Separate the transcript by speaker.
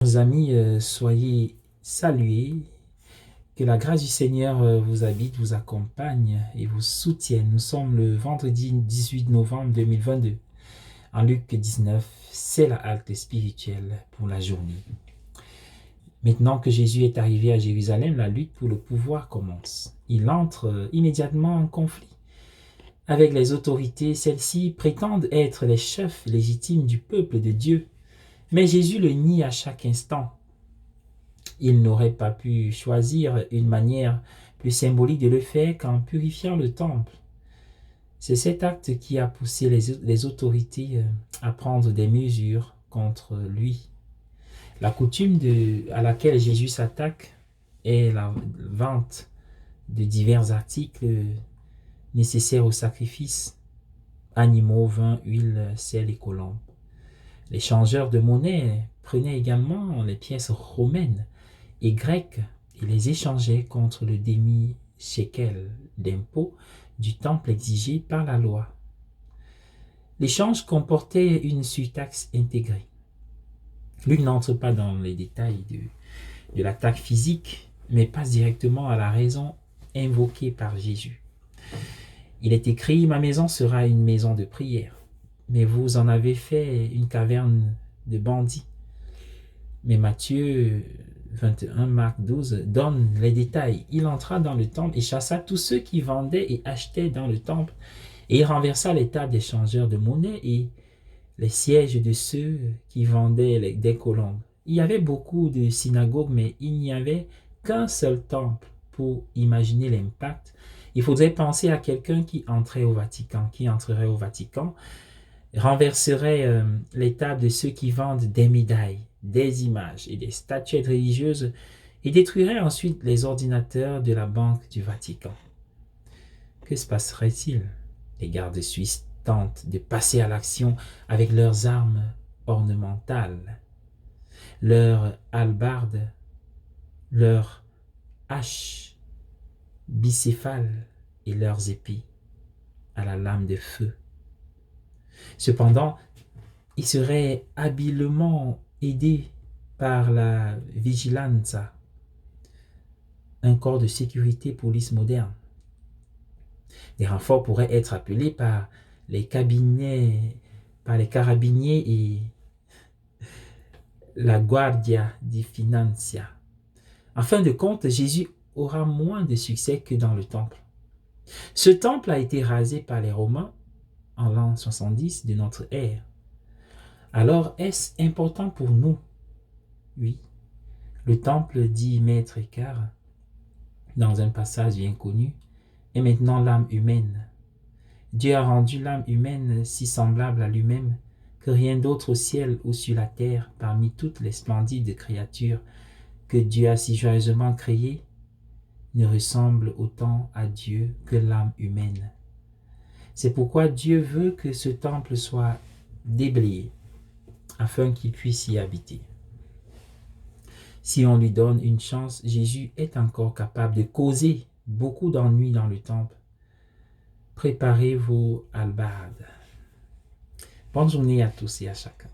Speaker 1: Chers amis, soyez salués, que la grâce du Seigneur vous habite, vous accompagne et vous soutienne. Nous sommes le vendredi 18 novembre 2022. En Luc 19, c'est la halte spirituelle pour la journée. Maintenant que Jésus est arrivé à Jérusalem, la lutte pour le pouvoir commence. Il entre immédiatement en conflit avec les autorités. Celles-ci prétendent être les chefs légitimes du peuple de Dieu. Mais Jésus le nie à chaque instant. Il n'aurait pas pu choisir une manière plus symbolique de le faire qu'en purifiant le temple. C'est cet acte qui a poussé les autorités à prendre des mesures contre lui. La coutume à laquelle Jésus s'attaque est la vente de divers articles nécessaires au sacrifice, animaux, vin, huile, sel et colombes. Les changeurs de monnaie prenaient également les pièces romaines et grecques et les échangeaient contre le demi-shekel d'impôt du temple exigé par la loi. L'échange comportait une surtaxe intégrée. Luc n'entre pas dans les détails de l'attaque physique, mais passe directement à la raison invoquée par Jésus. Il est écrit « Ma maison sera une maison de prière ». Mais vous en avez fait une caverne de bandits. Mais Matthieu 21, Marc 12 donne les détails. Il entra dans le temple et chassa tous ceux qui vendaient et achetaient dans le temple. Et il renversa les tables des changeurs de monnaie et les sièges de ceux qui vendaient des colombes. Il y avait beaucoup de synagogues, mais il n'y avait qu'un seul temple. Pour imaginer l'impact, il faudrait penser à quelqu'un qui entrerait au Vatican, renverserait les tables de ceux qui vendent des médailles, des images et des statuettes religieuses et détruirait ensuite les ordinateurs de la Banque du Vatican. Que se passerait-il? Les gardes suisses tentent de passer à l'action avec leurs armes ornementales, leurs hallebardes, leurs haches bicéphales et leurs épées à la lame de feu. Cependant, il serait habilement aidé par la Vigilanza, un corps de sécurité police moderne. Des renforts pourraient être appelés par les carabiniers et la Guardia di Finanza. En fin de compte, Jésus aura moins de succès que dans le temple. Ce temple a été rasé par les Romains en l'an 70 de notre ère. Alors, est-ce important pour nous? Oui. Le temple dit Maître Eckhart, dans un passage bien connu, est maintenant l'âme humaine. Dieu a rendu l'âme humaine si semblable à lui-même que rien d'autre au ciel ou sur la terre, parmi toutes les splendides créatures que Dieu a si joyeusement créées, ne ressemble autant à Dieu que l'âme humaine. C'est pourquoi Dieu veut que ce temple soit déblayé, afin qu'il puisse y habiter. Si on lui donne une chance, Jésus est encore capable de causer beaucoup d'ennuis dans le temple. Préparez vos hallebardes. Bonne journée à tous et à chacun.